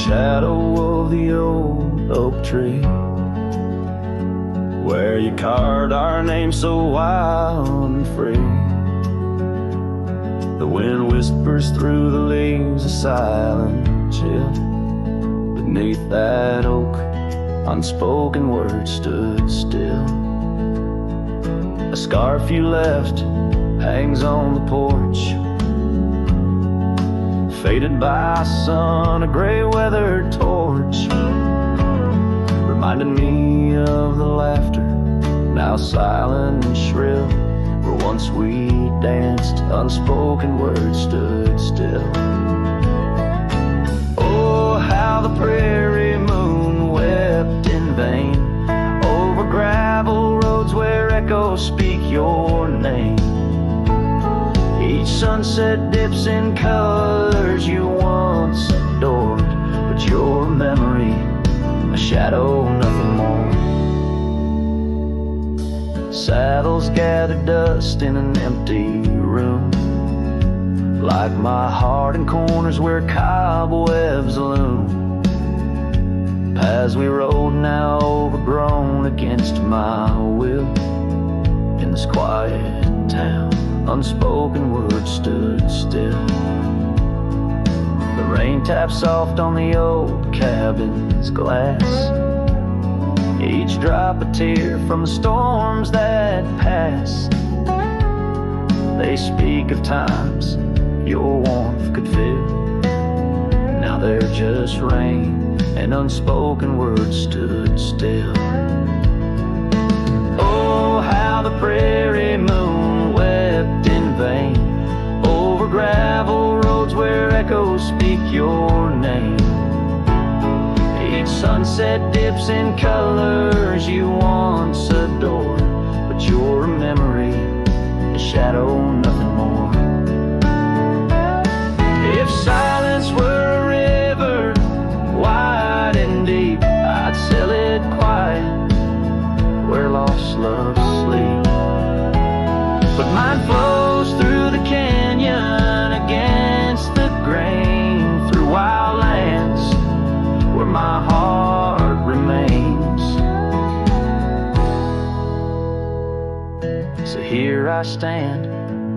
shadow of the old oak tree, where you carved our name so wild and free. The wind whispers through the leaves, a silent chill. Beneath that oak, unspoken words stood still. A scarf you left hangs on the porch, faded by sun, a gray weathered torch, reminding me of the laughter, now silent and shrill, where once we danced, unspoken words stood still. Oh, how the prairie moon wept in vain over gravel roads where echoes speak your name. Each sunset dips in colors you once adored, but your memory, a shadow, nothing more. Saddles gather dust in an empty room, like my heart in corners where cobwebs loom. Paths we rode now overgrown against my will. In this quiet town, unspoken words stood still. The rain taps soft on the old cabin's glass, each drop a tear from the storms that pass. They speak of times your warmth could fill. Now they're just rain, and unspoken words stood still. Oh, how the prairie moon wept in vain over gravel roads where echoes speak your name. Each sunset dips in colors you once adored, but your memory, a shadow, nothing more. If silence were a river, wide and deep, I'd sail it quiet, where lost loves sleep. But mine flows through the canyon, against the grain, through wild lands, where my heart remains. So here I stand,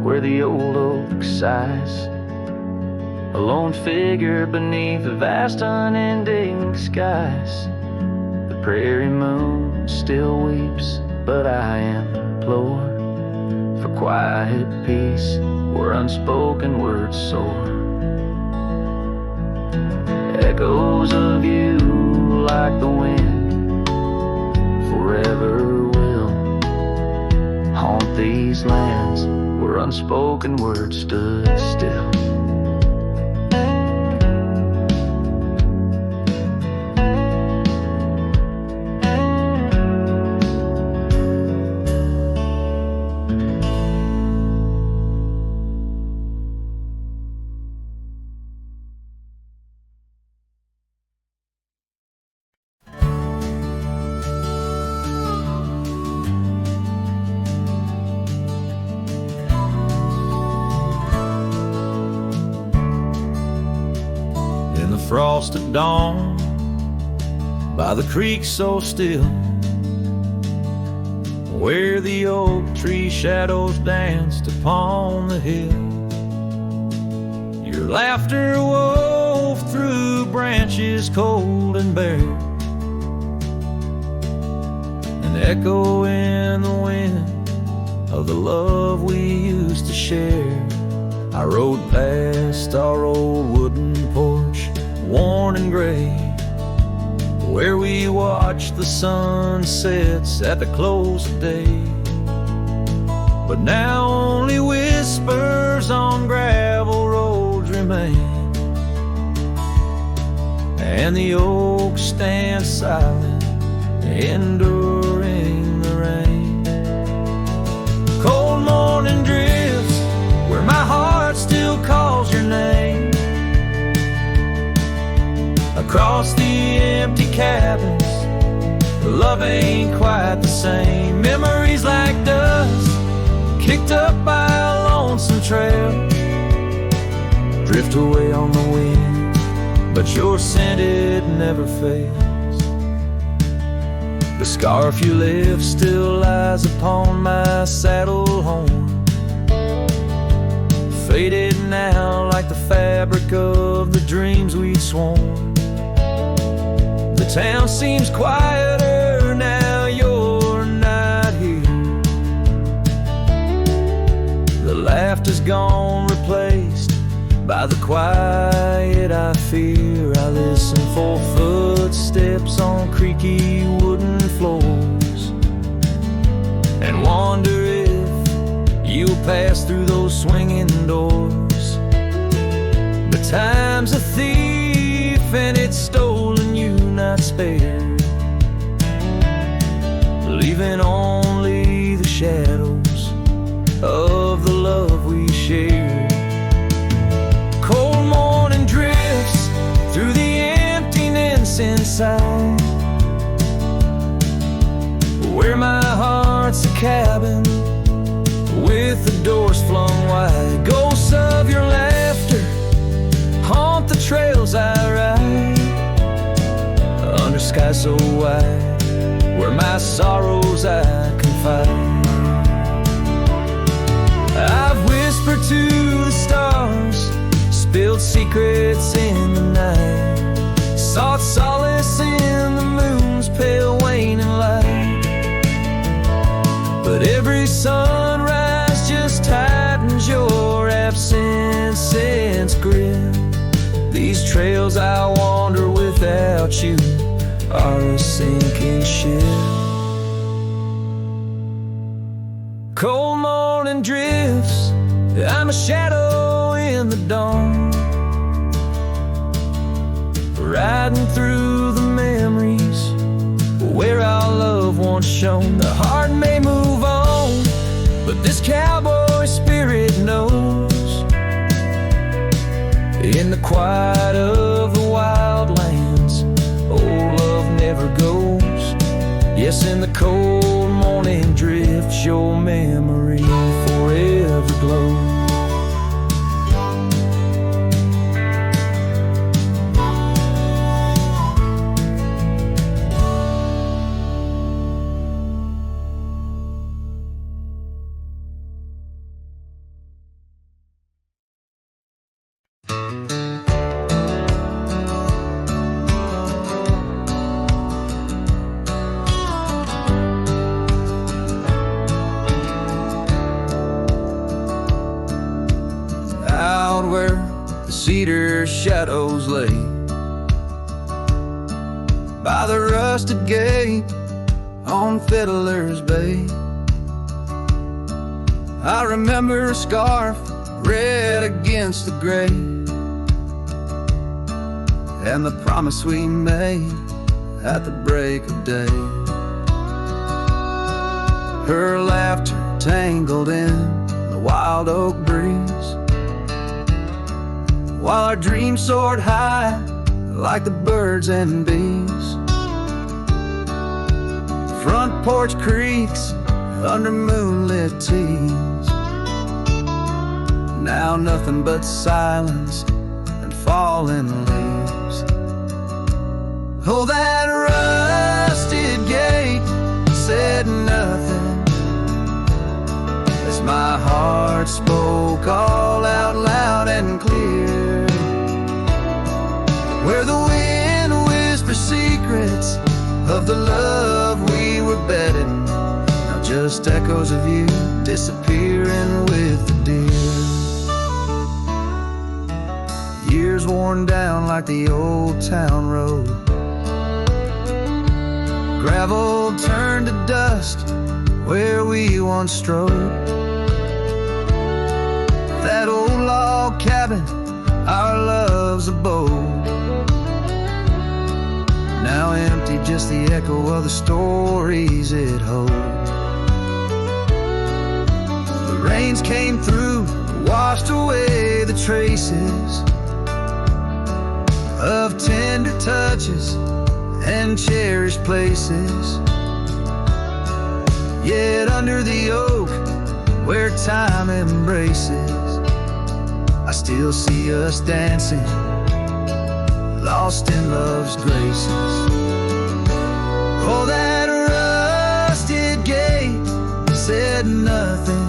where the old oak sighs, a lone figure beneath the vast unending skies. The prairie moon still weeps, but I implore for quiet peace where unspoken words soar. Echoes of you like the wind forever will haunt these lands where unspoken words stood still. Frost at dawn, by the creek so still, where the oak tree shadows danced upon the hill. Your laughter wove through branches cold and bare, an echo in the wind of the love we used to share. I rode past our old wooden porch, worn and gray, where we watched the sunsets at the close of day. But now only whispers on gravel roads remain, and the oak stands silent, enduring the rain. Cold morning drifts where my heart still calls your name. Across the empty cabins, love ain't quite the same. Memories like dust, kicked up by a lonesome trail, drift away on the wind but your scent it never fades. The scarf you left still lies upon my saddle horn, faded now like the fabric of the dreams we'd sworn. The town seems quieter now you're not here. The laughter's gone, replaced by the quiet I fear. I listen for footsteps on creaky wooden floors and wonder if you'll pass through those swinging doors. But time's a thief and it's stolen you, not spared, leaving only the shadows of the love we shared. Cold morning drifts through the emptiness inside, where my heart's a cabin with the doors flung wide. Ghosts of your laughter haunt the trails I ride, under sky so wide, where my sorrows I confide. I've whispered to the stars, spilled secrets in the night, sought solace in the moon's pale waning light. But every sunrise just tightens your absence's grip. These trails I wander without you are a sinking ship. Cold morning drifts, I'm a shadow in the dawn, riding through the memories where our love once shone. The heart may move on, but this cowboy spirit knows, in the quiet of the wild lands, old love never goes. Yes, in the cold morning drifts, your memory forever glows. Cedar shadows lay by the rusted gate on Fiddler's Bay. I remember a scarf red against the gray, and the promise we made at the break of day. Her laughter tangled in the wild oak breeze, while our dreams soared high like the birds and bees. Front porch creaks under moonlit teens, now nothing but silence and falling leaves. Oh, that rusted gate said nothing as my heart spoke all out loud and clear, where the wind whispers secrets of the love we were betting. Now just echoes of you disappearing with the deer. Years worn down like the old town road, gravel turned to dust where we once strode. That old log cabin, our love's abode, now empty, just the echo of the stories it holds. The rains came through, washed away the traces of tender touches and cherished places. Yet under the oak where time embraces, I still see us dancing lost in love's graces. Oh, that rusted gate said nothing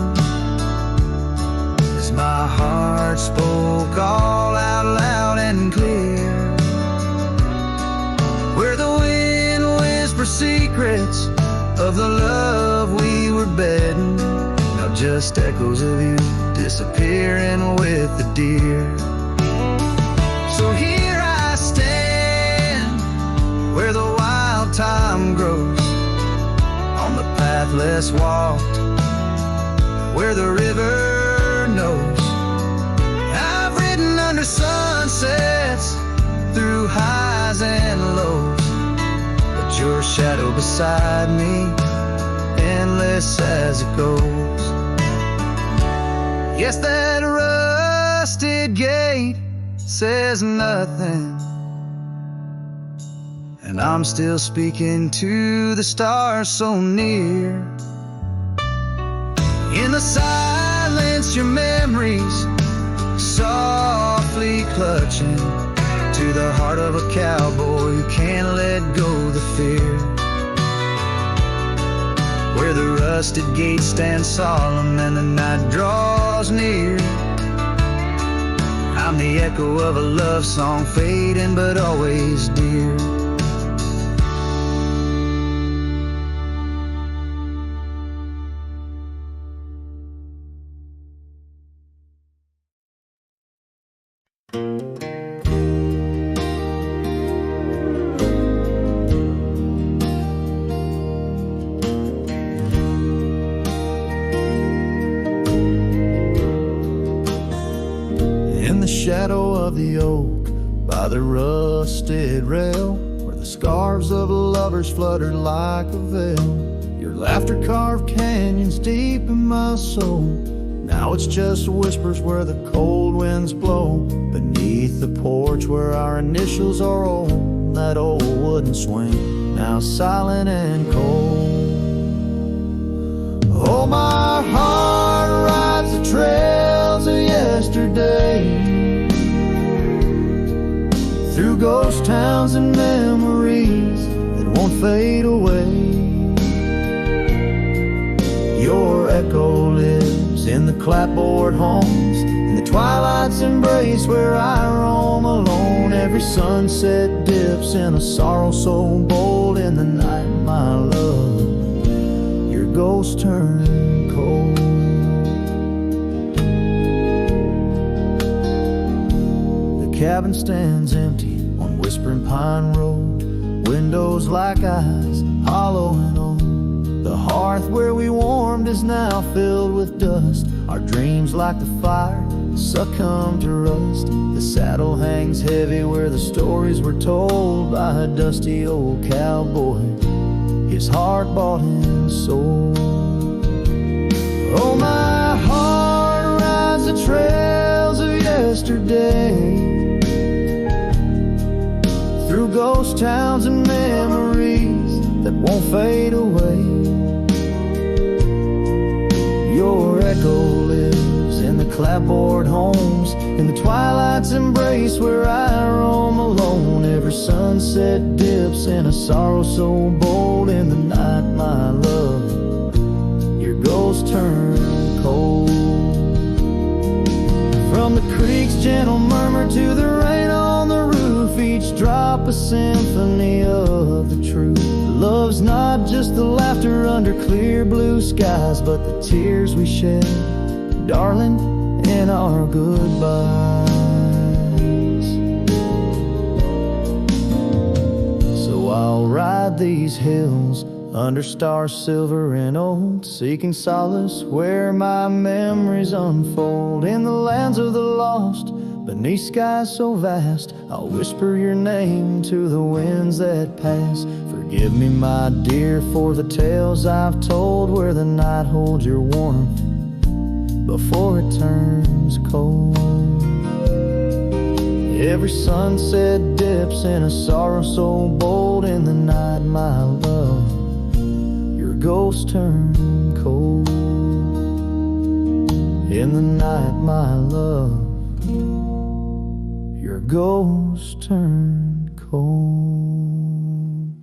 as my heart spoke all out loud and clear. Where the wind whispered secrets of the love we were bedding, now just echoes of you disappearing with the deer. So here I stand, where the wild time grows, on the path less walked, where the river knows. I've ridden under sunsets, through highs and lows, but your shadow beside me, endless as it goes. Yes, that rusted gate says nothing, and I'm still speaking to the stars so near. In the silence, your memories softly clutching to the heart of a cowboy who can't let go the fear. Where the rusted gate stands solemn and the night draws near, I'm the echo of a love song fading but always dear. Shadow of the oak by the rusted rail, where the scarves of lovers fluttered like a veil. Your laughter carved canyons deep in my soul. Now it's just whispers where the cold winds blow. Beneath the porch where our initials are old, that old wooden swing, now silent and cold. Oh, my heart rides the trails of yesterday, through ghost towns and memories that won't fade away. Your echo lives in the clapboard homes, in the twilight's embrace where I roam alone. Every sunset dips in a sorrow so bold. In the night, my love, your ghost turn cold. The cabin stands empty on Whispering Pine Road, windows like eyes, hollow and old. The hearth where we warmed is now filled with dust. Our dreams like the fire succumb to rust. The saddle hangs heavy where the stories were told by a dusty old cowboy, his heart bought and sold. Oh, my heart rides the trails of yesterday, through ghost towns and memories that won't fade away. Your echo lives in the clapboard homes, in the twilight's embrace where I roam alone. Every sunset dips in a sorrow so bold. In the night, my love, your ghost turn cold. From the creek's gentle murmur to the rain on the roof, each drop a symphony of the truth. Love's not just the laughter under clear blue skies, but the tears we shed, darling, in our goodbyes. So I'll ride these hills under stars silver and old, seeking solace where my memories unfold. In the lands of the lost, beneath skies so vast, I'll whisper your name to the winds that pass. Forgive me, my dear, for the tales I've told, where the night holds your warmth before it turns cold. Every sunset dips in a sorrow so bold. In the night, my love, your ghost turn cold. In the night, my love, your ghost turn home.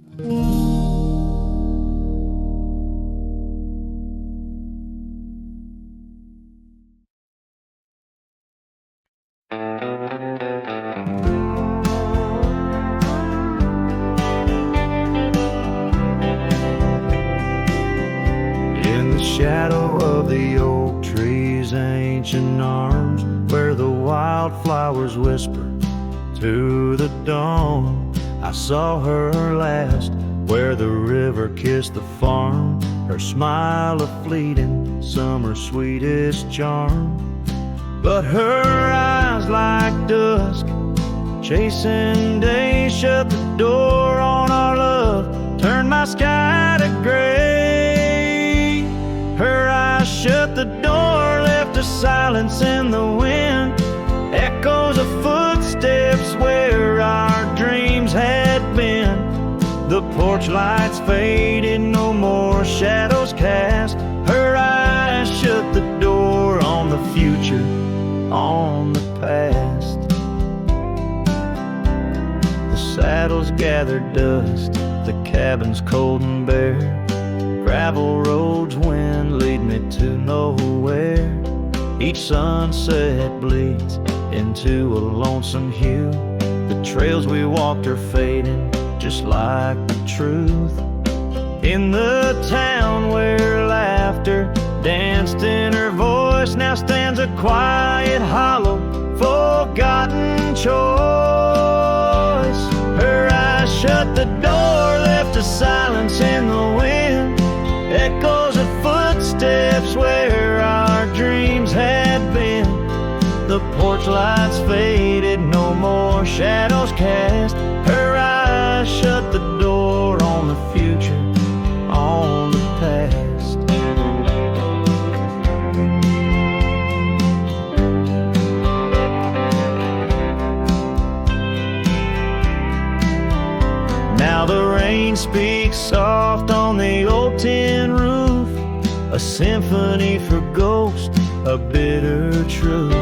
In the shadow of the oak tree's ancient arms, where the wildflowers whisper to the dawn, I saw her last, where the river kissed the farm, her smile a fleeting summer's sweetest charm. But her eyes like dusk, chasing days, shut the door on our love, turned my sky to gray. Her eyes shut the door, left a silence in the wind, echoes of footsteps where our dreams had been. The porch lights faded, no more shadows cast. Her eyes shut the door on the future, on the past. The saddles gathered dust, the cabin's cold and bare. Gravel roads, wind lead me to nowhere. Each sunset bleeds into a lonesome hue. The trails we walked are fading, just like the truth. In the town where laughter danced in her voice, now stands a quiet, hollow, forgotten choice. Her eyes shut the door, left a silence in the wind, echoes of footsteps where our dreams had been. The porch lights faded, no more shadows cast. Her eyes shut the door on the future, on the past. Now the rain speaks soft on the old tin roof, a symphony for ghosts, a bitter truth.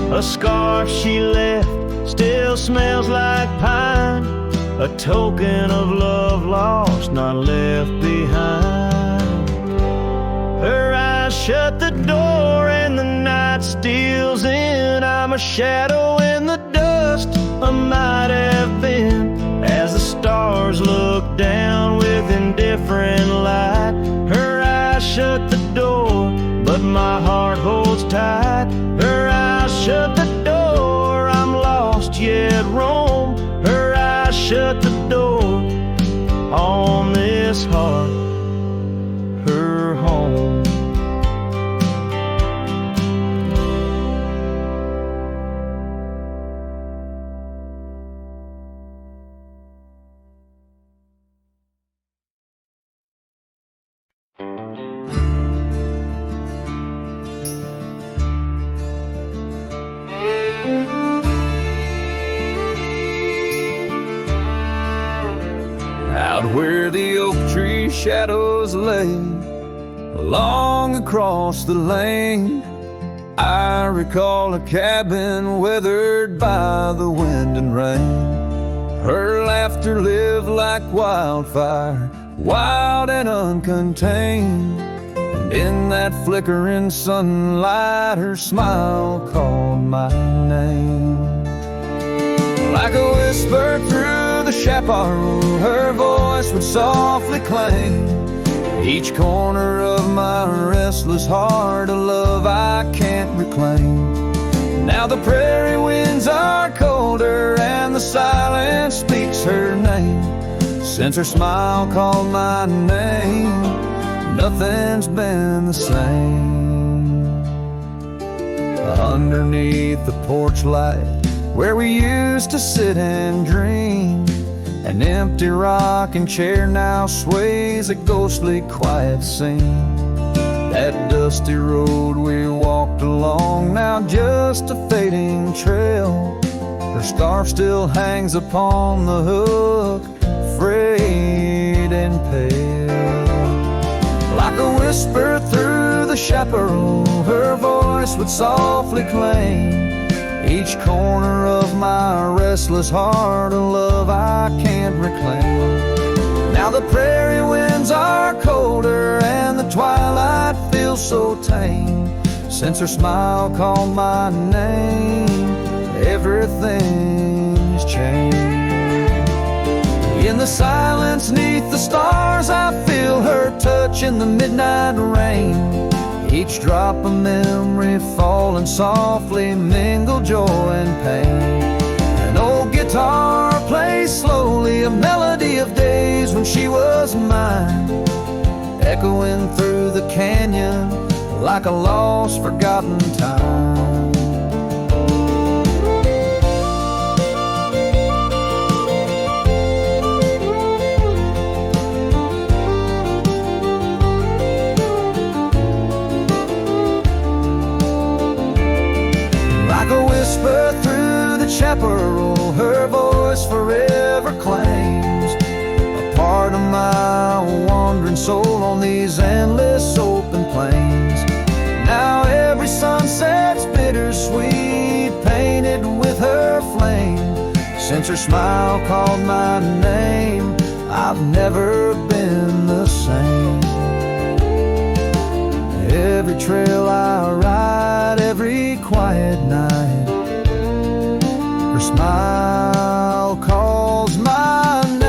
A scarf she left still smells like pine, a token of love lost, not left behind. Her eyes shut the door and the night steals in. I'm a shadow in the dust, I might have been, as the stars look down with indifferent light. Her eyes shut the door, but my heart holds tight. Her eyes shut the door, I'm lost yet roam. Her eyes shut the door on this heart, her home. Out where the oak tree shadows lay, along across the lane, I recall a cabin weathered by the wind and rain. Her laughter lived like wildfire, wild and uncontained, and in that flickering sunlight her smile called my name. Like a whisper through the chaparral, her voice would softly claim each corner of my restless heart, a love I can't reclaim. Now the prairie winds are colder and the silence speaks her name. Since her smile called my name, nothing's been the same. Underneath the porch light where we used to sit and dream, an empty rocking chair now sways a ghostly quiet scene. That dusty road we walked along, now just a fading trail. Her scarf still hangs upon the hook, frayed and pale. Like a whisper through the chaparral, her voice would softly claim each corner of my restless heart, a love I can't reclaim. Now the prairie winds are colder and the twilight feels so tame. Since her smile called my name, everything's changed. In the silence neath the stars, I feel her touch in the midnight rain. Each drop of memory falling softly mingle joy and pain. An old guitar plays slowly a melody of days when she was mine, echoing through the canyon like a lost, forgotten time. Like a whisper through the chaparral, her voice forever claims a part of my wandering soul on these endless open plains. Now every sunset's bittersweet, painted with her flame. Since her smile called my name, I've never been the same. Every trail I ride, every quiet night, her smile calls my name.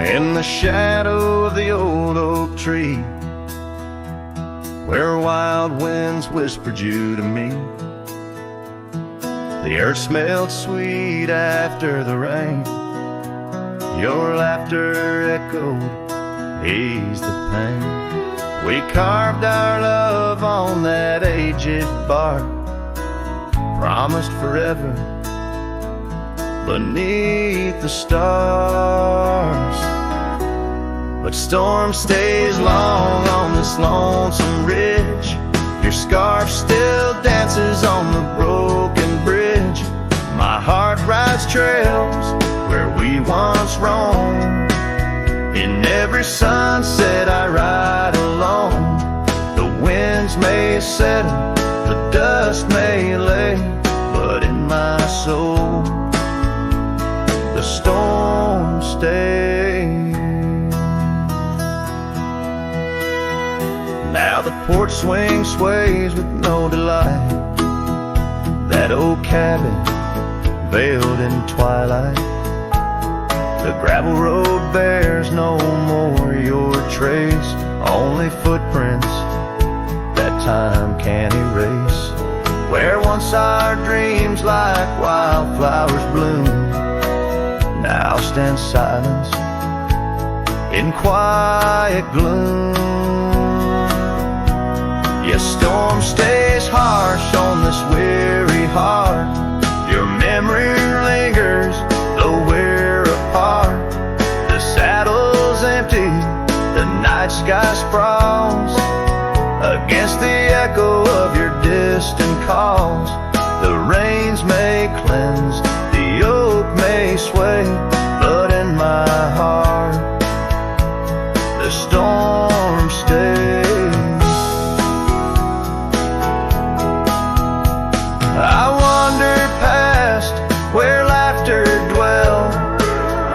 In the shadow of the old oak tree, where wild winds whispered you to me, the earth smelled sweet after the rain. Your laughter echoed, eased the pain. We carved our love on that aged bark, promised forever beneath the stars. But storm stays long on this lonesome ridge. Your scarf still dances on the broken bridge. My heart rides trails where we once roamed. In every sunset I ride alone. The winds may settle, the dust may lay, but in my soul the storm stays. Now the porch swing sways with no delight. That old cabin veiled in twilight. The gravel road bears no more your trace, only footprints that time can't erase. Where once our dreams like wildflowers bloomed, now stand silence in quiet gloom. Yes, storm stays harsh on this weary heart. Your memory lingers, though we're apart. The saddle's empty, the night sky sprawls against the echo of your distant calls. The rains may cleanse, the oak may sway, but in my heart the storm stays. I wander past where laughter dwelled,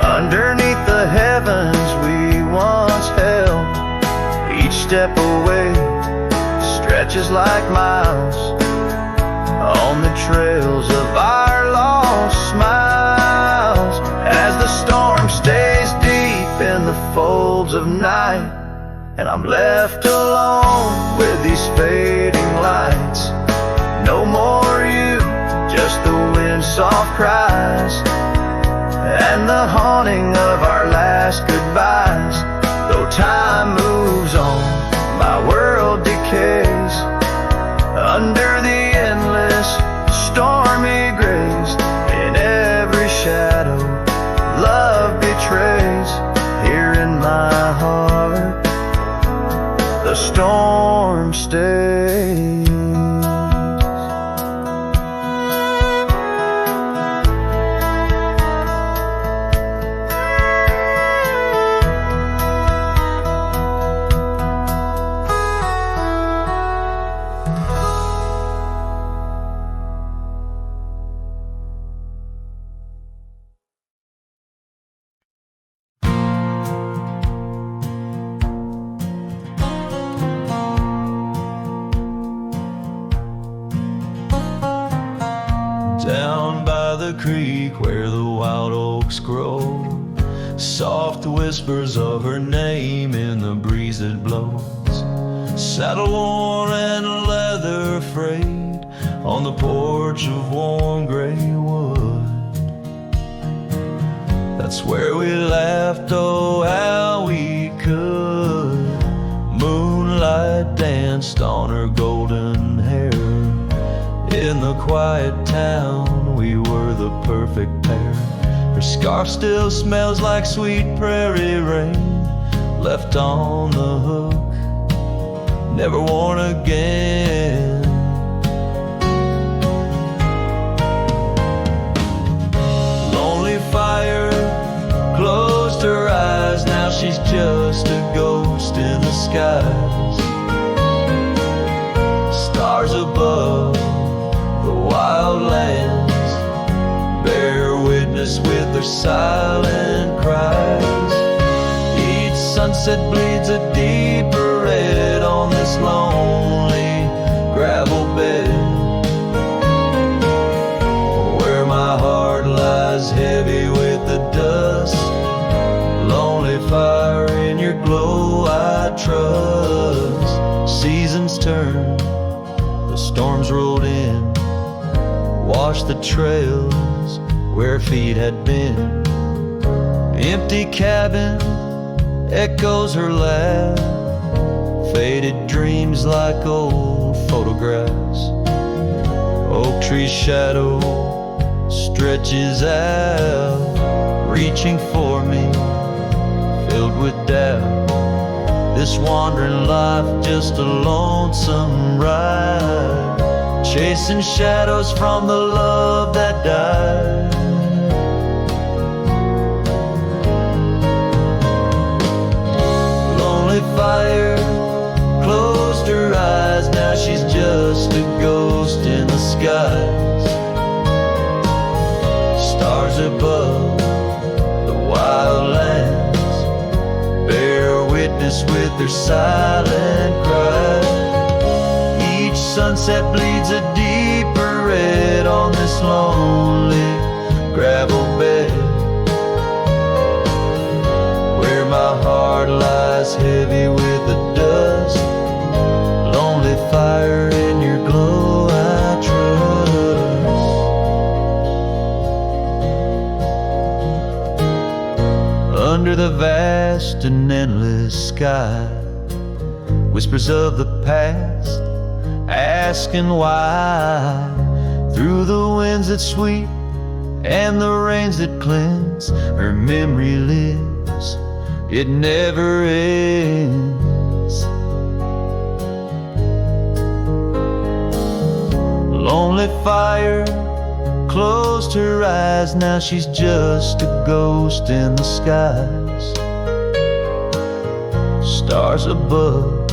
underneath the heavens we once held. Each step away stretches like miles on the trails of our lost smiles. As the storm stays deep in the folds of night, and I'm left alone with these fading lights. No more you, just the wind's soft cries and the haunting of our last goodbyes. Though time moves moves on, my world decays under the endless stormy grays. In every shadow love betrays. Here in my heart the storm stays. Down by the creek where the wild oaks grow, soft whispers of her name in the breeze that blows. Saddle worn and leather frayed on the porch of warm gray wood. That's where we laughed, oh how we could. Moonlight danced on her golden hair. In the quiet town, we were the perfect pair. Her scarf still smells like sweet prairie rain, left on the hook, never worn again. Lonely fire closed her eyes, now she's just a ghost in the skies. Stars above the wild lands bear witness with their silent cries. Each sunset bleeds a deeper red on this lonely gravel bed, where my heart lies heavy with the dust. Lonely fire, in your glow I trust. Seasons turn, the storms rolled in, washed the trails where feet had been. Empty cabin echoes her laugh, faded dreams like old photographs. Oak tree shadow stretches out, reaching for me, filled with doubt. This wandering life just a lonesome ride, chasing shadows from the love that died. Lonely fire closed her eyes, now she's just a ghost in the skies. Stars above the wild lands bear witness with their silent cries. Sunset bleeds a deeper red on this lonely gravel bed, where my heart lies heavy with the dust. Lonely fire, in your glow I trust. Under the vast and endless sky, whispers of the past asking why. Through the winds that sweep and the rains that cleanse, her memory lives, it never ends. Lonely fire closed her eyes, now she's just a ghost in the skies. Stars above,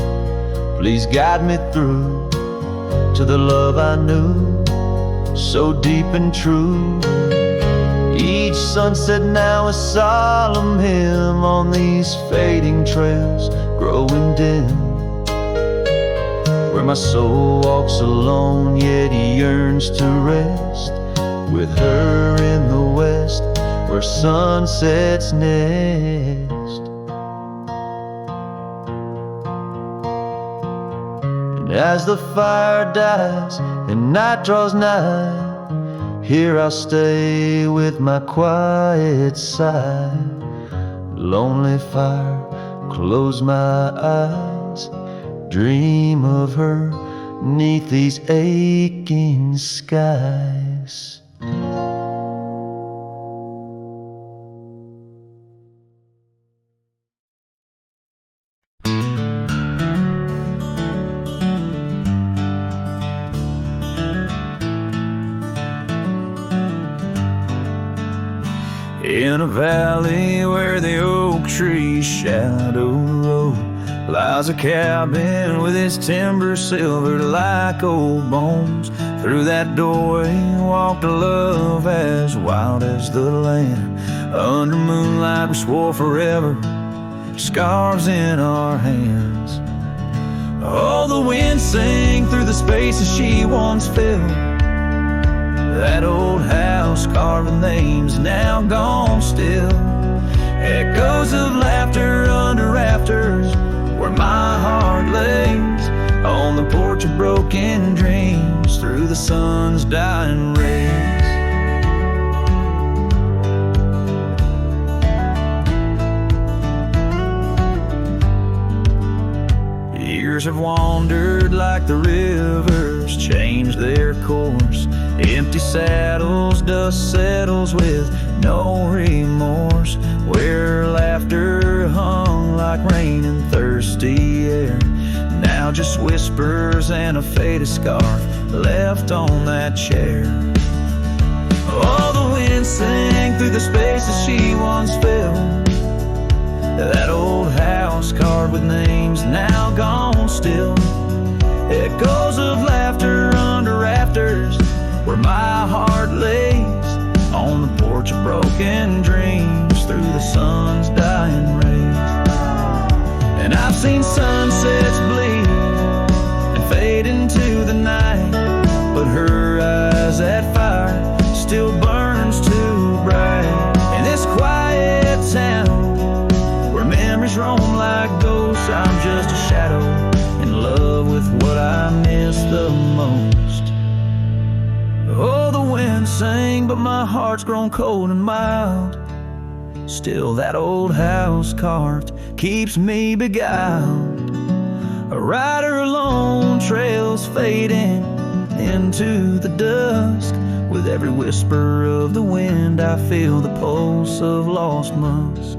please guide me through to the love I knew, so deep and true. Each sunset now a solemn hymn on these fading trails growing dim, where my soul walks alone yet yearns to rest, with her in the west where sunsets nest. As the fire dies and night draws nigh, here I'll stay with my quiet sigh. Lonely fire close my eyes, dream of her 'neath these aching skies. In a valley where the oak tree's shadow road lies a cabin with its timber silvered like old bones. Through that doorway walked a love as wild as the land. Under moonlight we swore forever, scarves in our hands. Oh, the wind sang through the spaces she once filled. That old house carved with names now gone still. Echoes of laughter under rafters where my heart lays. On the porch of broken dreams through the sun's dying rays. Years have wandered like the rivers, changed their course. Empty saddles, dust settles with no remorse. Where laughter hung like rain in thirsty air, now just whispers and a faded scarf left on that chair. Oh, the wind sang through the spaces she once filled. That old house carved with names now gone still. Echoes of laughter under rafters where my heart lays. On the porch of broken dreams through the sun's dying rays. And I've seen sunsets bleed and fade into the night, but her eyes, that fire still burns too bright. In this quiet town where memories roam like ghosts, I'm just a shadow in love with what I miss the most. Oh, the wind sang, but my heart's grown cold and mild. Still that old house carved keeps me beguiled. A rider alone, trails fading into the dusk. With every whisper of the wind I feel the pulse of lost musk.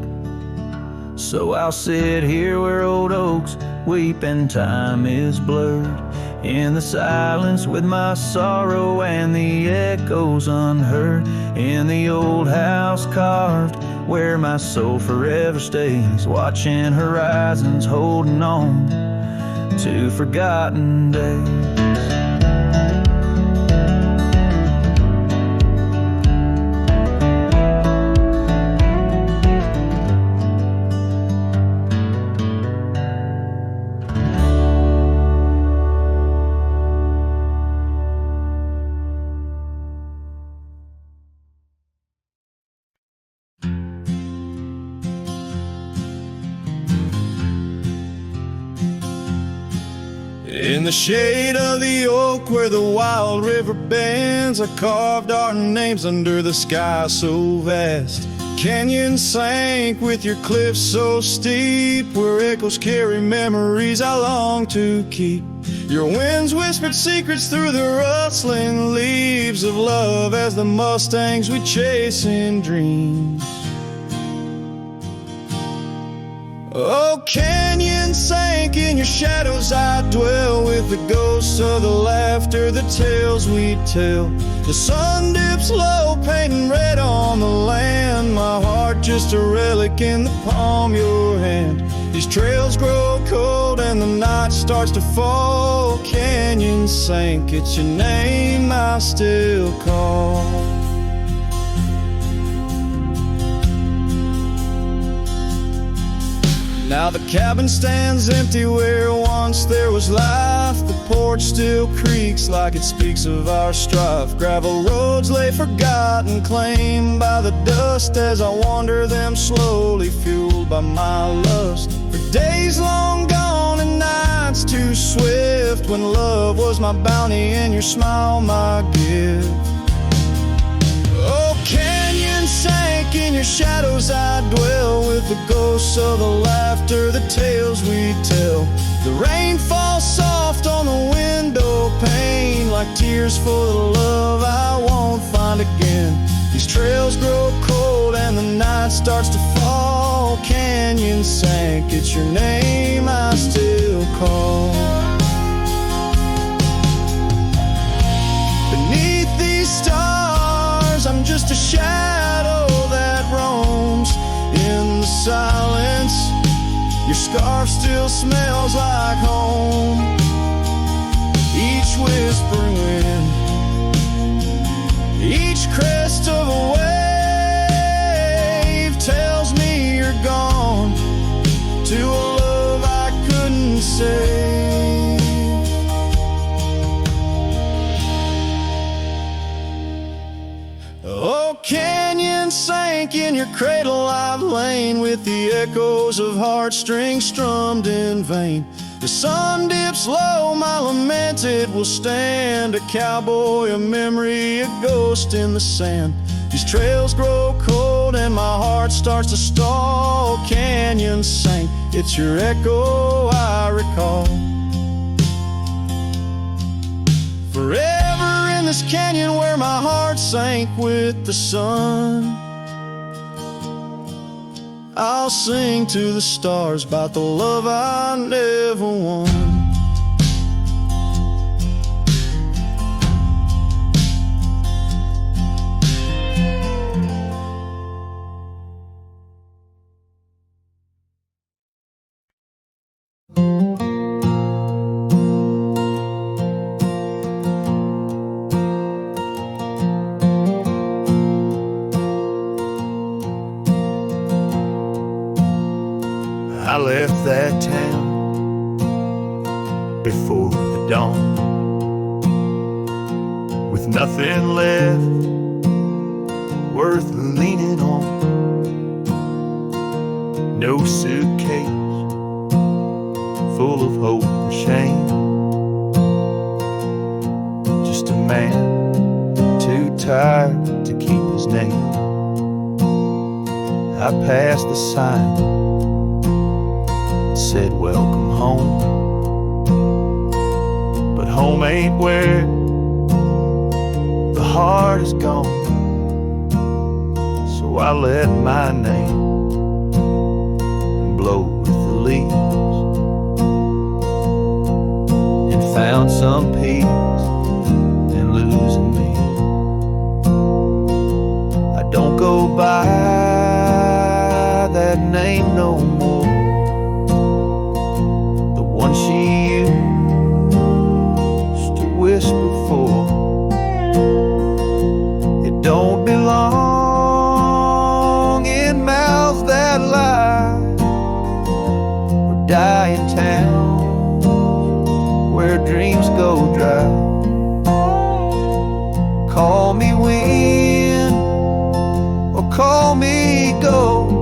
So I'll sit here where old oaks weep and time is blurred, in the silence with my sorrow and the echoes unheard. In the old house carved where my soul forever stays, watching horizons, holding on to forgotten days. In the shade of the oak where the wild river bends, I carved our names under the sky so vast. Canyons sank with your cliffs so steep, where echoes carry memories I long to keep. Your winds whispered secrets through the rustling leaves of love as the mustangs we chase in dreams. Oh, canyon sank in your shadows, I dwell with the ghosts of the laughter, the tales we tell. The sun dips low, painting red on the land, my heart just a relic in the palm of your hand. These trails grow cold and the night starts to fall. Canyon sank, it's your name I still call. Now the cabin stands empty where once there was life. The porch still creaks like it speaks of our strife. Gravel roads lay forgotten, claimed by the dust, as I wander them slowly, fueled by my lust. For days long gone and nights too swift, when love was my bounty and your smile my gift. Oh, canyon sank in your shadows, I dwell with with the ghosts of the laughter, the tales we tell. The rain falls soft on the window pane, like tears for the love I won't find again. These trails grow cold and the night starts to fall. Canyon sank, it's your name I still call. Beneath these stars, I'm just a shadow that roams in the silence. Your scarf still smells like home. Each whispering wind, each crest of a wave tells me you're gone to a love I couldn't save. Oh, canyon sank in your cradle, I've lain with the echoes of heartstrings strummed in vain. The sun dips low, my lament it will stand, a cowboy, a memory, a ghost in the sand. These trails grow cold and my heart starts to stall. Canyon sank, it's your echo I recall. Forever in this canyon where my heart sank with the sun, I'll sing to the stars about the love I never won. I left that town before the dawn, with nothing left worth leaning on. No suitcase full of hope and shame, just a man too tired to keep his name. I passed the sign, said welcome home, but home ain't where the heart is gone. So I let my name blow with the leaves and found some peace in losing me. I don't go by that name no more, one she used to whisper for. It don't belong in mouths that lie, or die in towns where dreams go dry. Call me wind or call me ghost,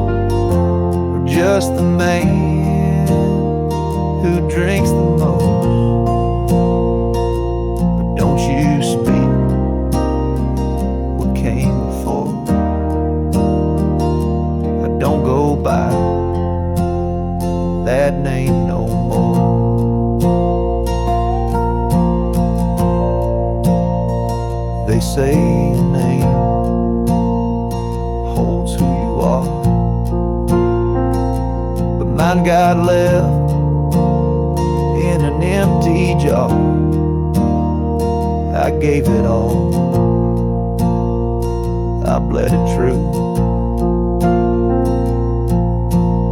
or just the man who drinks the most. But don't you speak what came before. I don't go by that name no more. They say your name holds who you are, but mine got left in an empty jar. I gave it all, I bled it true,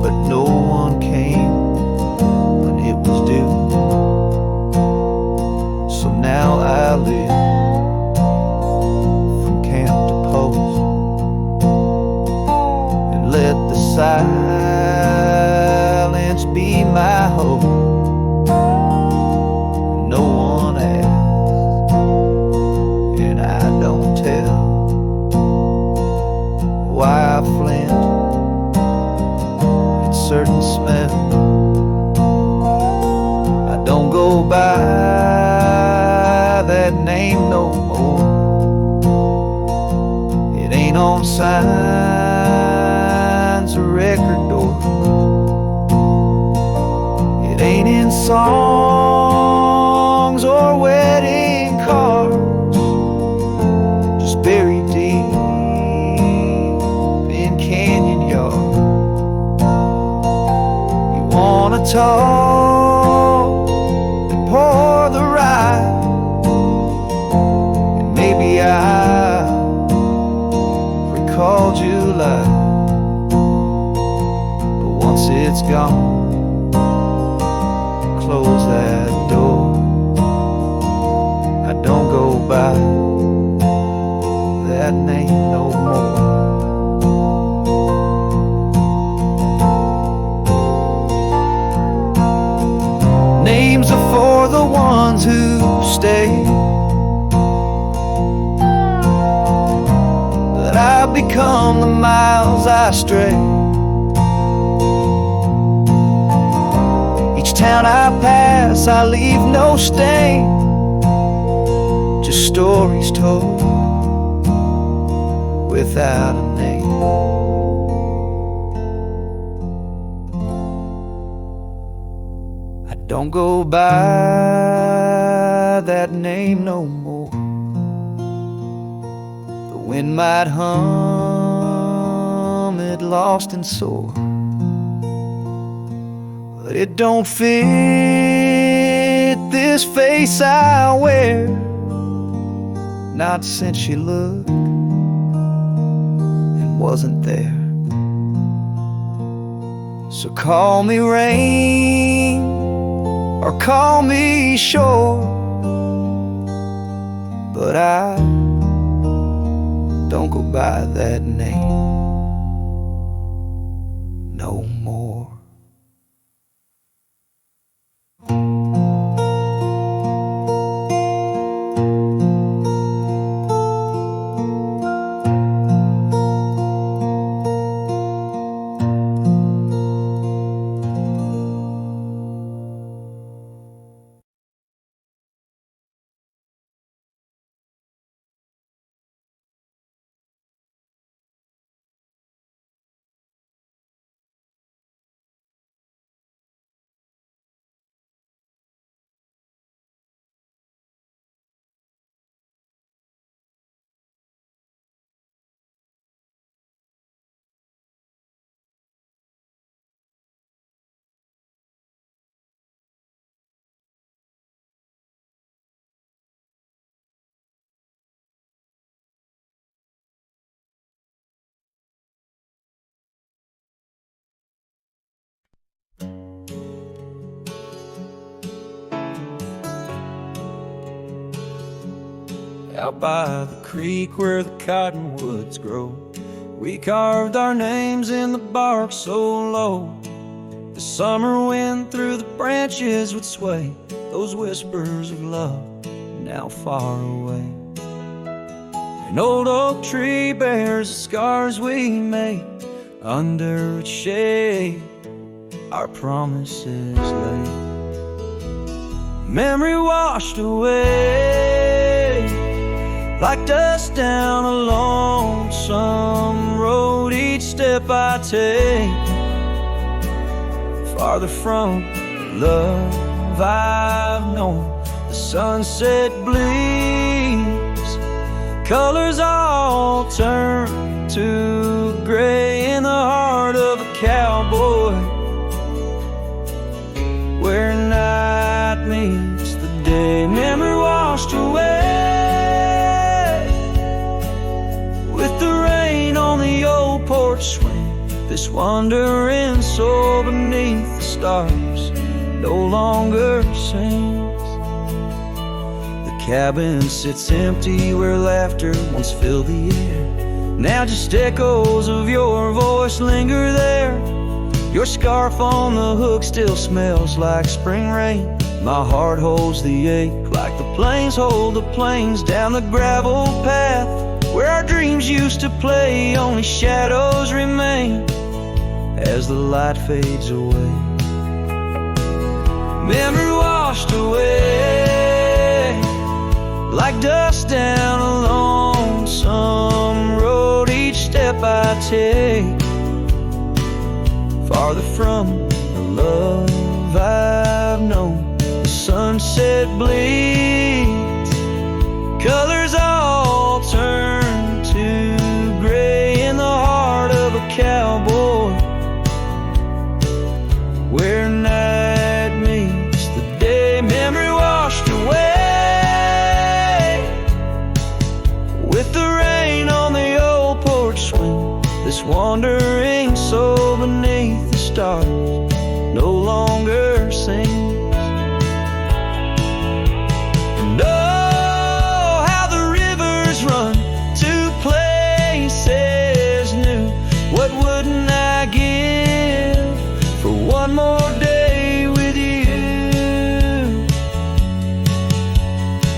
but no one came when it was due. So now I live from camp to post and let the silence be my hope. Certain smell, I don't go by that name no more. It ain't on signs answer record doors. It ain't in songs or wedding cards, just buried deep in canyon yards. You wanna talk and pour the rye, and maybe I recalled you like, but once it's gone, close that door. I don't go by that name no more. Names are for the ones who stay, that I've become the miles I stray. Each town I pass, I leave no stain, just stories told without a name. I don't go by that name no more. The wind might hum it lost and sore, but it don't fit this face I wear, not since you looked and wasn't there. So call me rain or call me shore, but I don't go by that name no more. Out by the creek where the cottonwoods grow, we carved our names in the bark so low. The summer wind through the branches would sway those whispers of love now far away. An old oak tree bears the scars we made, under its shade our promises lay. Memory washed away like dust down a lonesome road. Each step I take farther from the love I've known. The sunset bleeds, colors all turn to gray in the heart of a cowboy, where night meets the day. Memory washed away with the rain on the old porch swing. This wandering soul beneath the stars no longer sings. The cabin sits empty where laughter once filled the air. Now just echoes of your voice linger there. Your scarf on the hook still smells like spring rain. My heart holds the ache like the plains hold the plains down the gravel path where our dreams used to play. Only shadows remain as the light fades away. Memory washed away like dust down a lonesome road. Each step I take farther from the love I've known. The sunset bleeds, colors all turn to gray in the heart of a cowboy, where night meets the day. Memory washed away with the rain on the old porch swing. This wandering soul beneath the stars no longer sings. And oh, how the rivers run to places new. What wouldn't I give for one more day with you?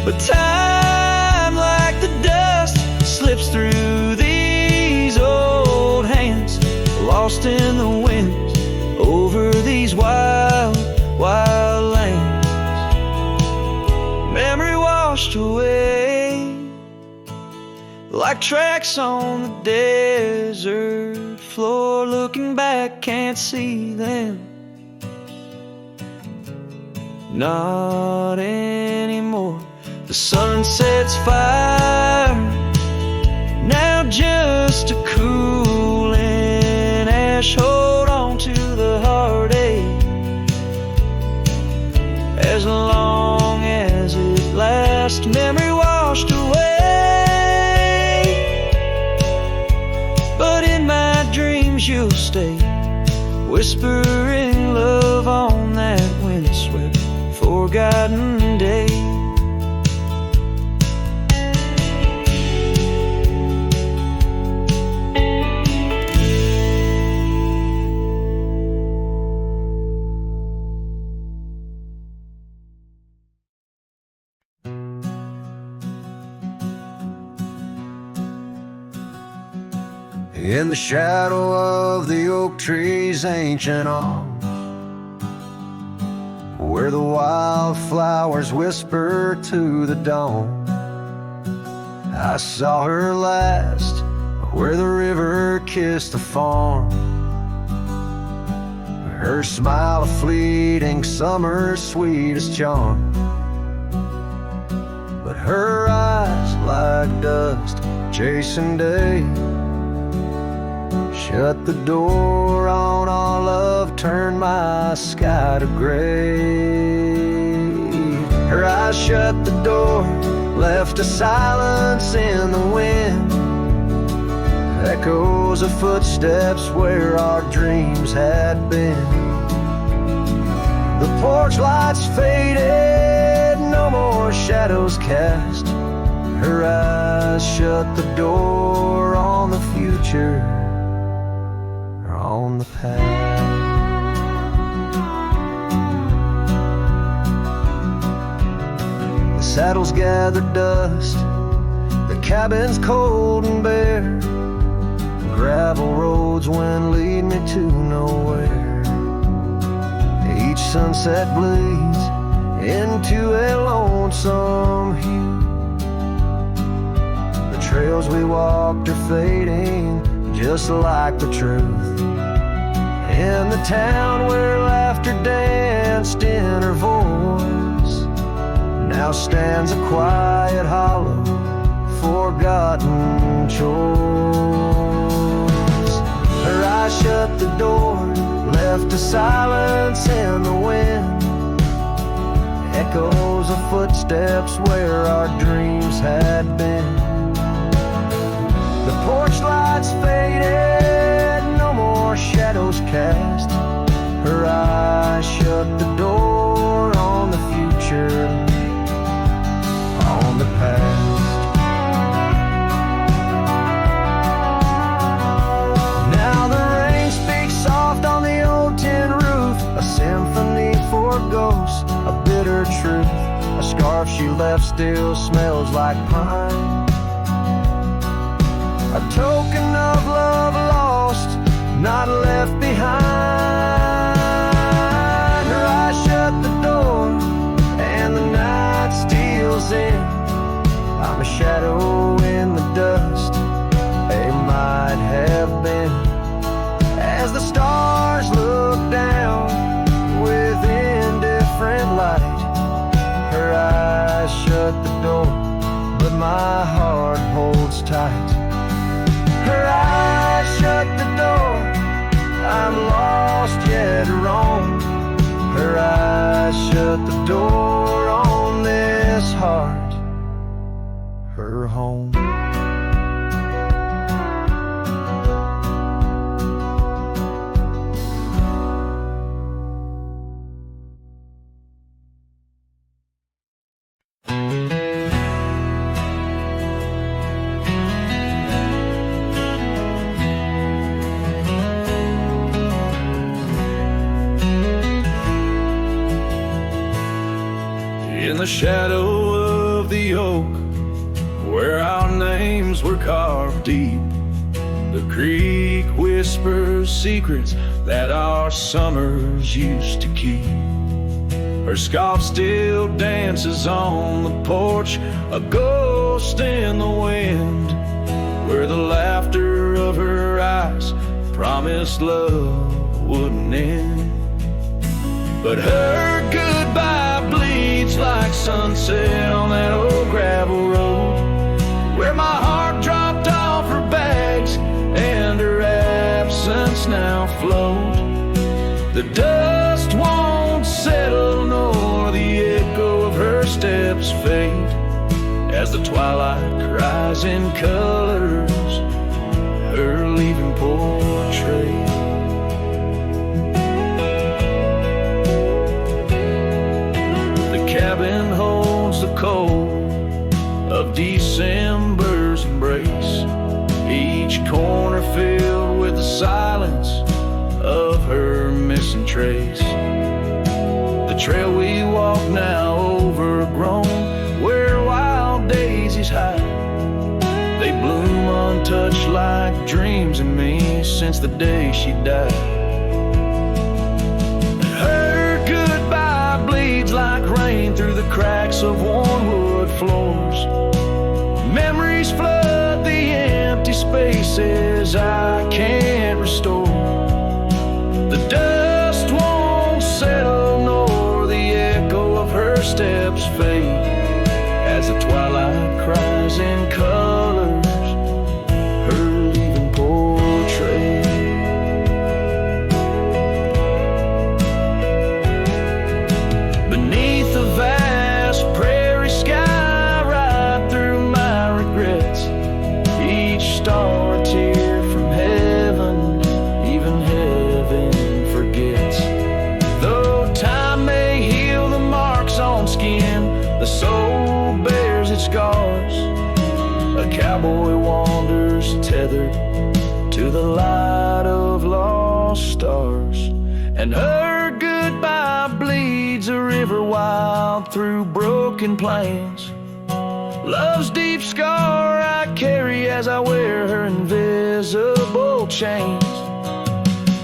But time, like the dust, slips through these old hands, lost in the winds over these wild, wild lands. Memory washed away like tracks on the desert floor. Looking back, can't see them, not anymore. The sunset's fire, now just a cooling ash. Hold on to the heartache as long as it lasts. Memory washed away, but in my dreams you'll stay, whispering love on that windswept, forgotten day. In the shadow of the oak tree's ancient arms, where the wildflowers whisper to the dawn, I saw her last, where the river kissed the farm. Her smile a fleeting summer's sweetest charm, but her eyes like dust chasing day shut the door on our love, turned my sky to gray. Her eyes shut the door, left a silence in the wind, echoes of footsteps where our dreams had been. The porch lights faded, no more shadows cast. Her eyes shut the door on the future, on the past. The saddles gathered dust, the cabin's cold and bare, gravel roads went lead me to nowhere. Each sunset bleeds into a lonesome hue. The trails we walked are fading just like the truth. In the town where laughter danced in her voice, now stands a quiet hollow, forgotten choice. Her eyes shut the door, left a silence in the wind, echoes of footsteps where our dreams had been. The porch lights faded, no more shadows cast. Her eyes shut the door on the future, on the past. Now the rain speaks soft on the old tin roof, a symphony for ghosts, a bitter truth. A scarf she left still smells like pine, a token of love lost, not left behind. Her eyes shut the door and the night steals in. I'm a shadow in the dust, a might have been, as the stars look the shadow of the oak, where our names were carved deep, the creek whispers secrets that our summers used to keep. Her scarf still dances on the porch, a ghost in the wind, where the laughter of her eyes promised love wouldn't end. But her goodbye bleeds like sunset on that old gravel road, where my heart dropped off her bags and her absence now flowed. The dust won't settle nor the echo of her steps fade, as the twilight cries in colors her leaving portrait. The cabin holds the cold of December's embrace, each corner filled with the silence of her missing trace. The trail we walk now overgrown, where wild daisies hide, they bloom untouched like dreams in me since the day she died. Her goodbye bleeds like rain through the cracks of worn wood floors. Memories flood the empty spaces I can't restore. The dust won't settle nor the echo of her steps fade, as the twilight cries in colors her leaving portrait. Beneath the vast prairie sky, right through my regrets, each star a tear from heaven, even heaven forgets. Though time may heal the marks on skin, the soul bears its scars. A cowboy wanders tethered to the light of lost stars, and her goodbye bleeds a river wild through broken plains. Love's deep scar I carry as I wear her invisible chains.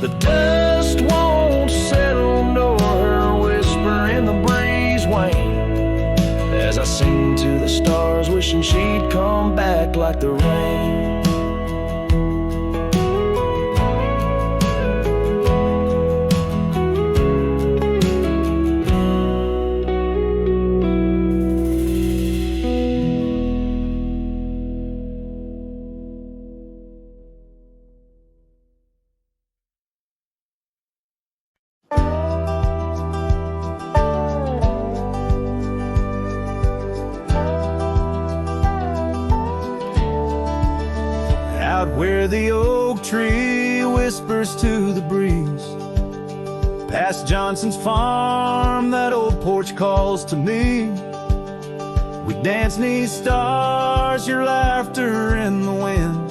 The dust won't settle nor her whisper in the breeze wane, as I sing to the stars wishing she'd come back like the rain. Out where the oak tree whispers to the breeze, past Johnson's farm, that old porch calls to me. We dance 'neath stars, your laughter in the wind.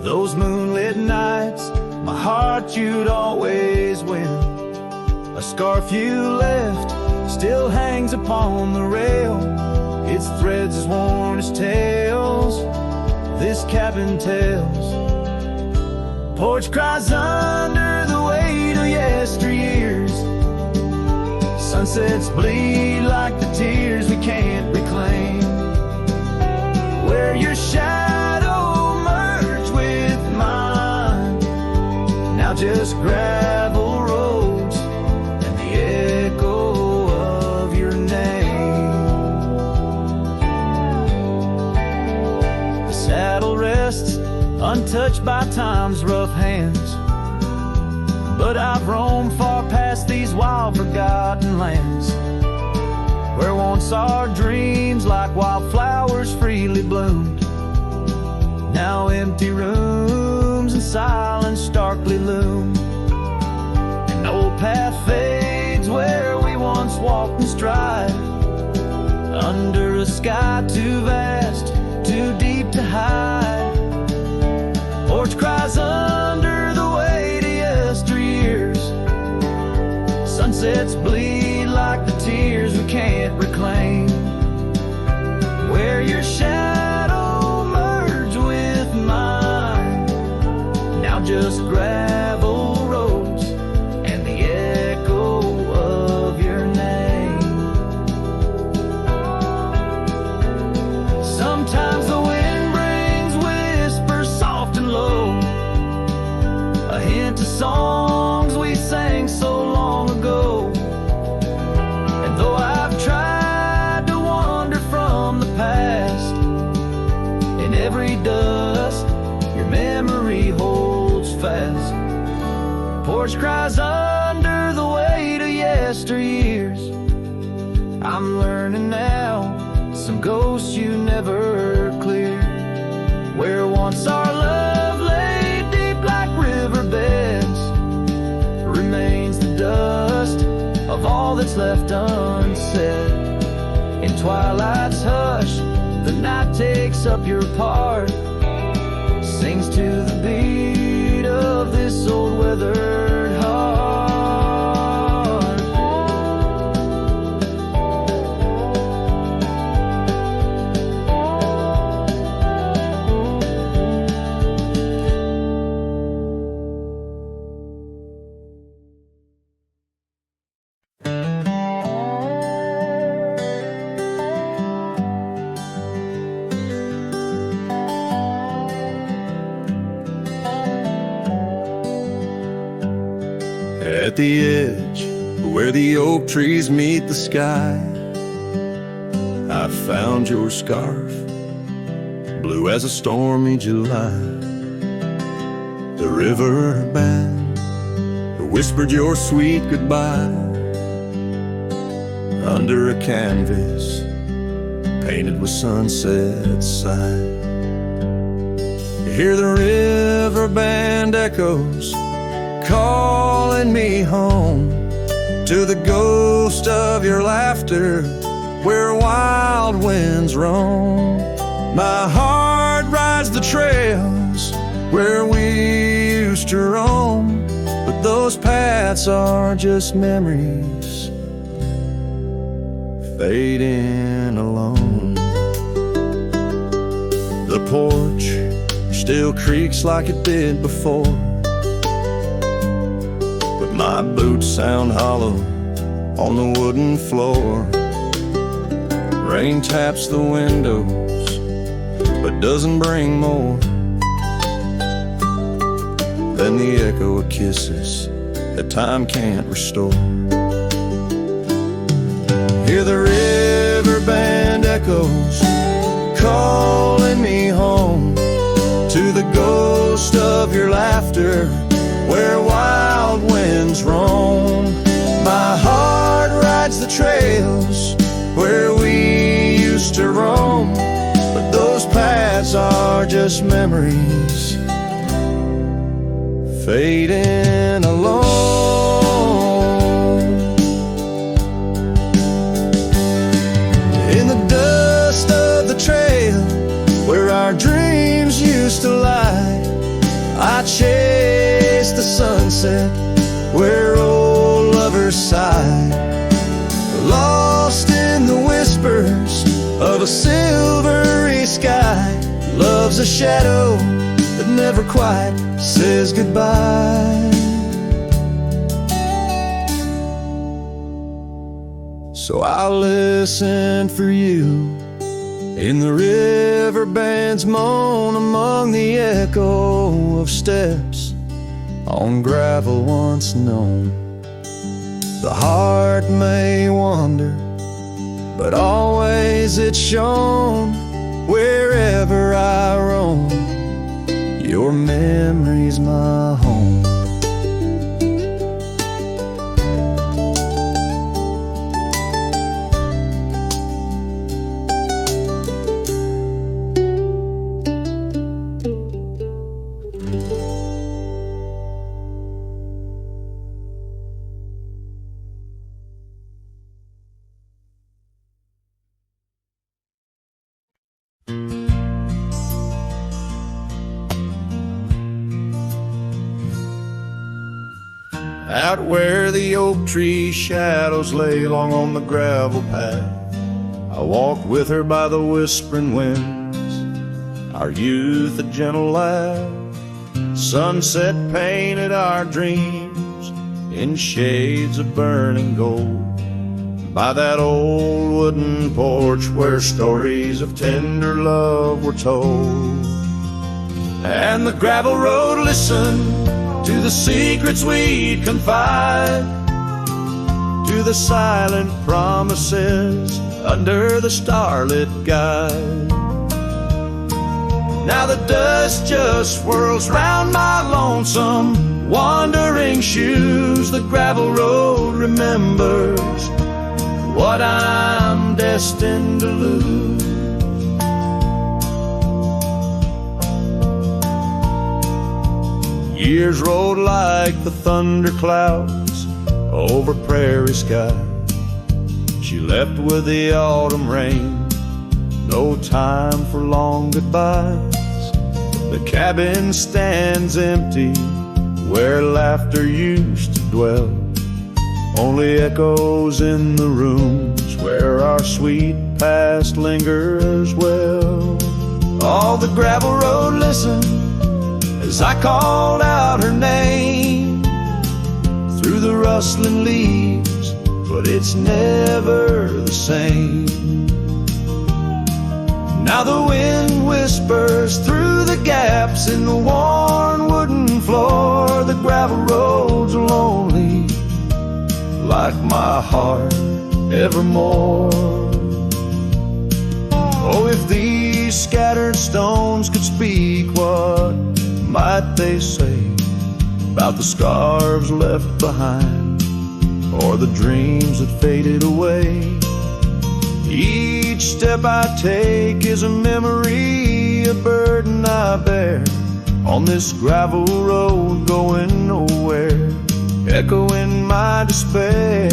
Those moonlit nights, my heart you'd always win. A scarf you left still hangs upon the rail, its threads as worn as tales this cabin tells. Porch cries under the weight of yesteryears. Sunsets bleed like the tears we can't reclaim. Where your shadow merged with mine, now just gravel roads and the echo of your name. The saddle rests untouched by time's rough hands, but I've roamed far past these wild forgotten lands, where once our dreams like wildflowers freely bloomed. Now empty rooms and silence starkly loom. An old path fades where we once walked in stride, under a sky too vast, too deep to hide. Porch cries under the weight of yesteryears. Sunsets bleed like the tears we can't reclaim. just gravel roads and the echo of your name. Sometimes the wind brings whispers soft and low, a hint of songs we sang so long ago. And though I've tried to wander from the past, in every dust your memory holds fast. Porch cries under the weight of yesteryears. I'm learning now, some ghosts you never cleared. Where once our love lay deep like riverbeds, remains the dust of all that's left unsaid. In twilight's hush, the night takes up your part, sings to the beat of this old weathered heart. At the edge where the oak trees meet the sky, I found your scarf, blue as a stormy July. The river band whispered your sweet goodbye under a canvas painted with sunset side. You hear the river band echoes calling me home to the ghost of your laughter where wild winds roam. My heart rides the trails where we used to roam, but those paths are just memories fading alone. The porch still creaks like it did before, my boots sound hollow on the wooden floor. Rain taps the windows, but doesn't bring more than the echo of kisses that time can't restore. Hear the river band echoes calling me home to the ghost of your laughter where wild winds roam. My heart rides the trails where we used to roam, but those paths are just memories fading alone. In the dust of the trail where our dreams used to lie, I chase the sunset where old lovers sigh, lost in the whispers of a silvery sky. Love's a shadow that never quite says goodbye. So I'll listen for you in the river band's moan, among the echo of steps on gravel once known. The heart may wander, but always it's shown wherever I roam. Your memory's my home. Out where the oak tree shadows lay long on the gravel path, I walked with her by the whispering winds, our youth a gentle laugh, sunset painted our dreams in shades of burning gold. By that old wooden porch where stories of tender love were told. And the gravel road listened to the secrets we'd confide, to the silent promises under the starlit guide. Now the dust just swirls round my lonesome wandering shoes. The gravel road remembers what I'm destined to lose. Years rolled like the thunder clouds over prairie sky. She left with the autumn rain, no time for long goodbyes. The cabin stands empty where laughter used to dwell, only echoes in the rooms where our sweet past lingers well. All the gravel road listened as I called out her name through the rustling leaves, but it's never the same. Now the wind whispers through the gaps in the worn wooden floor. The gravel road's lonely like my heart evermore. Oh, if these scattered stones could speak, what might they say about the scars left behind, or the dreams that faded away? Each step I take is a memory, a burden I bear on this gravel road going nowhere, echoing my despair.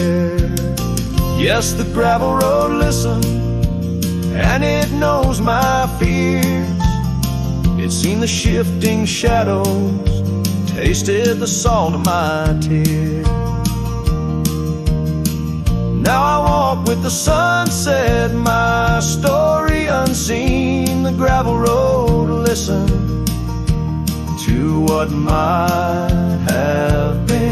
Yes, the gravel road listens, and it knows my fears. It's seen the shifting shadows, tasted the salt of my tears. Now I walk with the sunset, my story unseen. The gravel road listen to what might have been.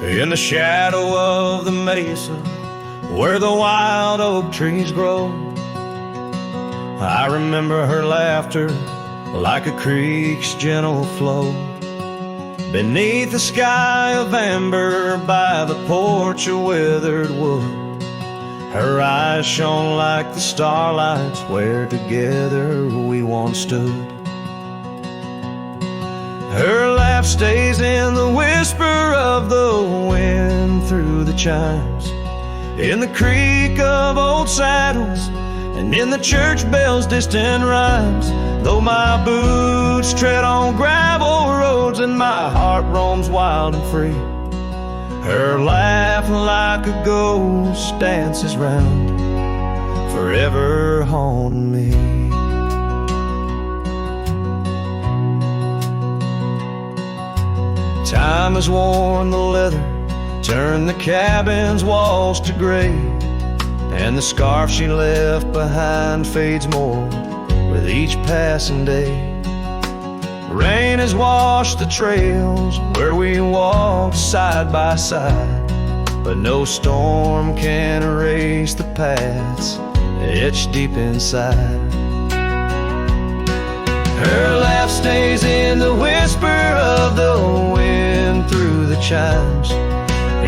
In the shadow of the mesa where the wild oak trees grow, I remember her laughter like a creek's gentle flow. Beneath the sky of amber by the porch of withered wood, her eyes shone like the starlights where together we once stood. Her laugh stays in the whisper of the wind through the chimes, in the creak of old saddles, and in the church bells' distant rhymes. Though my boots tread on gravel roads and my heart roams wild and free, her laugh like a ghost dances round, forever haunting me. Time has worn the leather, turned the cabin's walls to gray, and the scarf she left behind fades more with each passing day. Rain has washed the trails where we walked side by side, but no storm can erase the paths etched deep inside. Her laugh stays in the whisper of the wind through the chimes,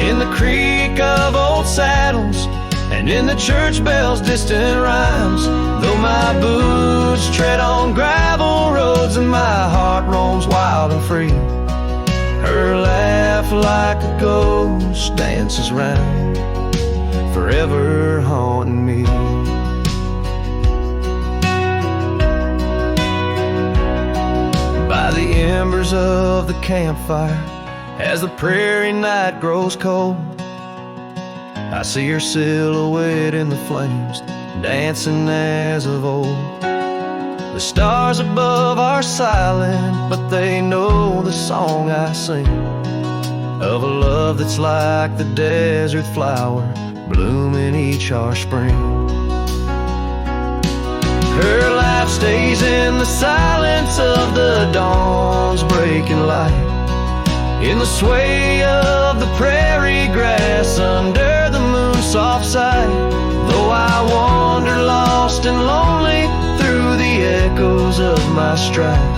in the creak of old saddles, and in the church bells' distant rhymes. Though my boots tread on gravel roads and my heart roams wild and free, her laugh like a ghost dances round, forever haunting me. By the embers of the campfire, as the prairie night grows cold, I see her silhouette in the flames, dancing as of old. The stars above are silent, but they know the song I sing, of a love that's like the desert flower, blooming each harsh spring. Her life stays in the silence of the dawn's breaking light, in the sway of the prairie grass under the moon's soft side. Though I wander lost and lonely through the echoes of my strife,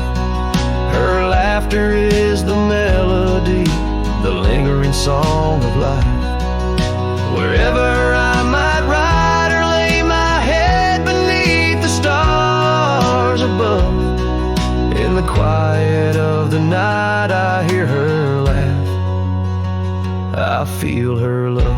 her laughter is the melody, the lingering song of life. Wherever I might ride or lay my head beneath the stars above, in the quiet of the night I hear her laugh, I feel her love.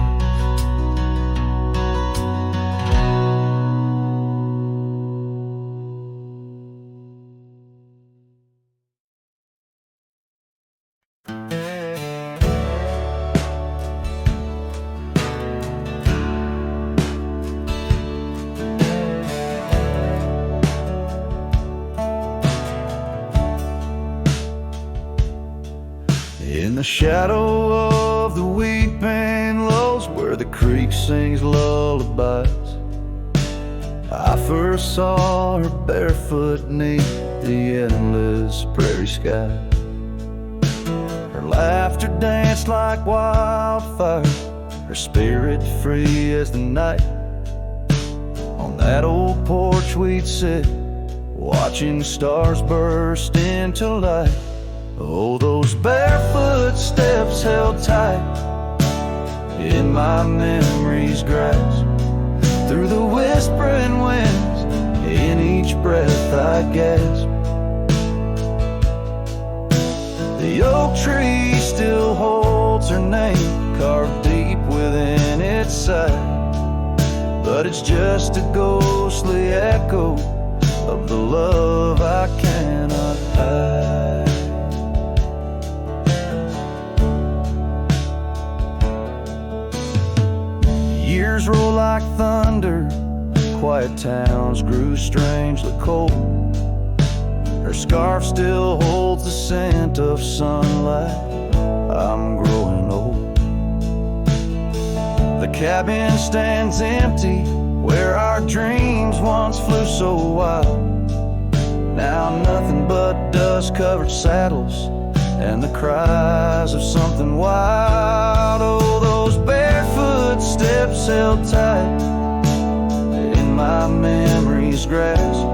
In the shadow of the weeping willows, where the creek sings lullabies, I first saw her barefoot neath the endless prairie sky. Her laughter danced like wildfire, her spirit free as the night. On that old porch we'd sit, watching stars burst into light. Oh, those barefoot steps held tight in my memory's grasp, through the whispering winds, in each breath I gasp. The oak tree still holds her name, carved deep within its side, but it's just a ghostly echo of the love I cannot hide. Years roll like thunder, quiet towns grew strangely cold. Her scarf still holds the scent of sunlight, I'm growing old. The cabin stands empty, where our dreams once flew so wild. Now nothing but dust-covered saddles and the cries of something wild. Oh, those barefoot steps held tight in my memory's grasp,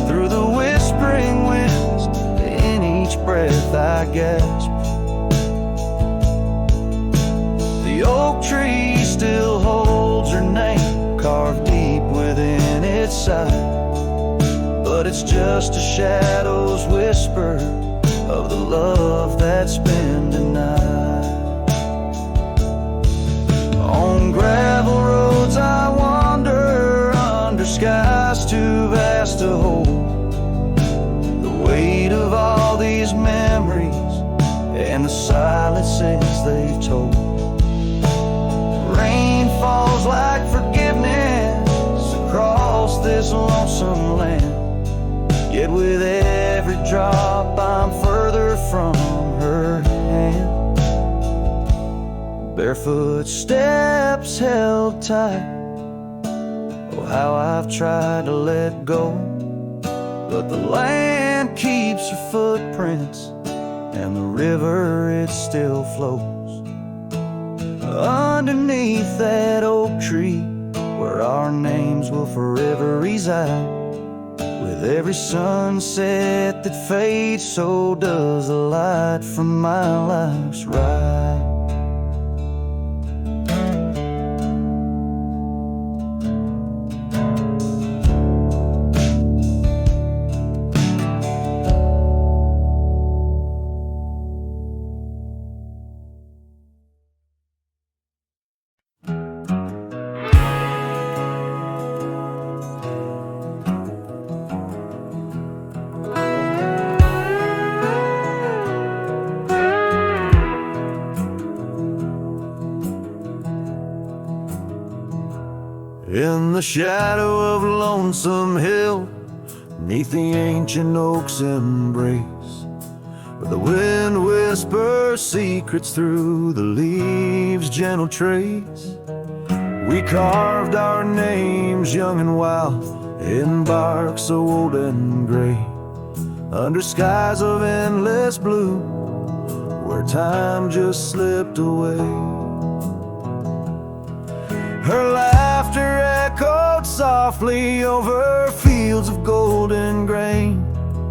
through the whispering winds, in each breath I gasp. The oak tree still holds her name, carved deep within its side, but it's just a shadow's whisper of the love that's been denied. On gravel roads I wander, under skies too vast to hold, the weight of all these memories and the silences they've told. Rain falls like forgiveness across this lonesome land, yet with every drop I'm further from her hand. Barefoot steps held tight, oh how I've tried to let go, but the land keeps her footprints and the river it still flows. Underneath that oak tree, where our names will forever reside, with every sunset that fades, so does the light from my life's ride. In the shadow of Lonesome Hill, 'neath the ancient oak's embrace, where the wind whispers secrets through the leaves' gentle trace, we carved our names young and wild in bark so old and gray, under skies of endless blue, where time just slipped away. Her laughter echoed softly over fields of golden grain,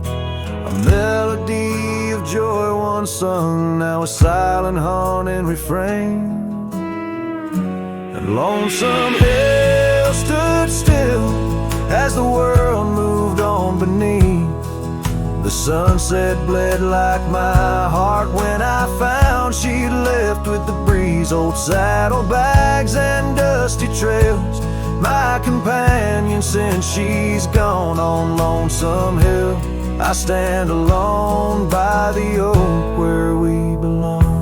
a melody of joy once sung, now a silent haunting refrain. And Lonesome Hill stood still as the world moved on beneath. The sunset bled like my heart when I found she'd left with the breeze. Old saddlebags and dusty trails, my companion since she's gone. On Lonesome Hill I stand alone by the oak where we belong.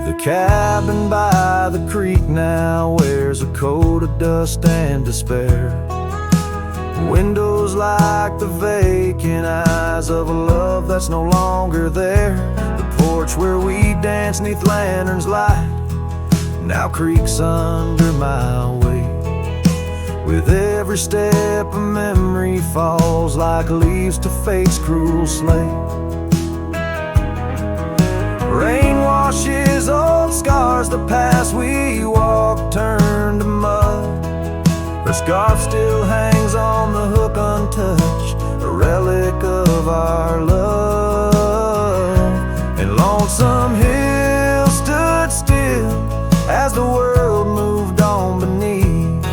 The cabin by the creek now wears a coat of dust and despair. Windows like the vacant eyes of a love that's no longer there. The porch where we danced 'neath lanterns light now creaks under my weight. With every step a memory falls like leaves to fate's cruel slate. Rain washes old scars, the past we walked turned to mud. Her scarf still hangs on the hook untouched, a relic of our love. And Lonesome Hill stood still as the world moved on beneath.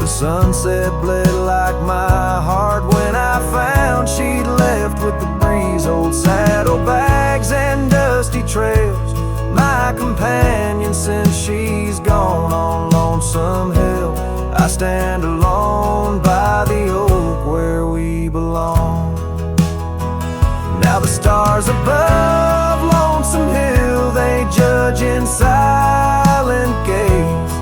The sunset bled like my heart when I found she'd left with the breeze. Old saddlebags and dusty trails, my companion since she's gone. On Lonesome Hill I stand alone by the oak where we belong. Now the stars above Lonesome Hill, they judge in silent gaze,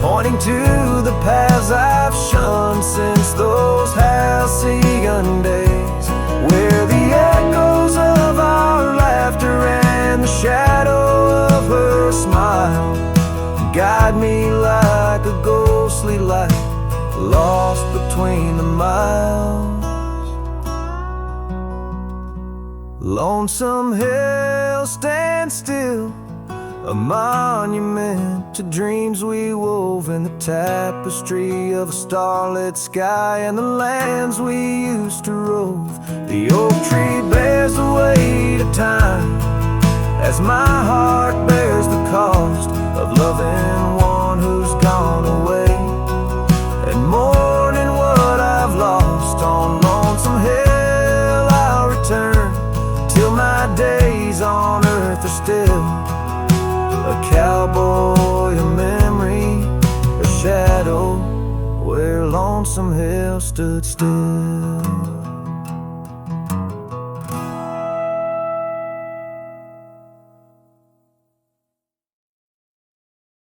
pointing to the paths I've shunned since those halcyon days, where the echoes of our laughter and the shadow of her smile guide me like a ghostly light lost between the miles. Lonesome Hill stands still, a monument to dreams we wove in the tapestry of a starlit sky and the lands we used to rove. The oak tree bears the weight of time as my heart bears the cost of loving one who's gone away and mourning what I've lost. On Lonesome Hill I'll return till my days on earth are still a cowboy, a memory, a shadow where Lonesome Hill stood still.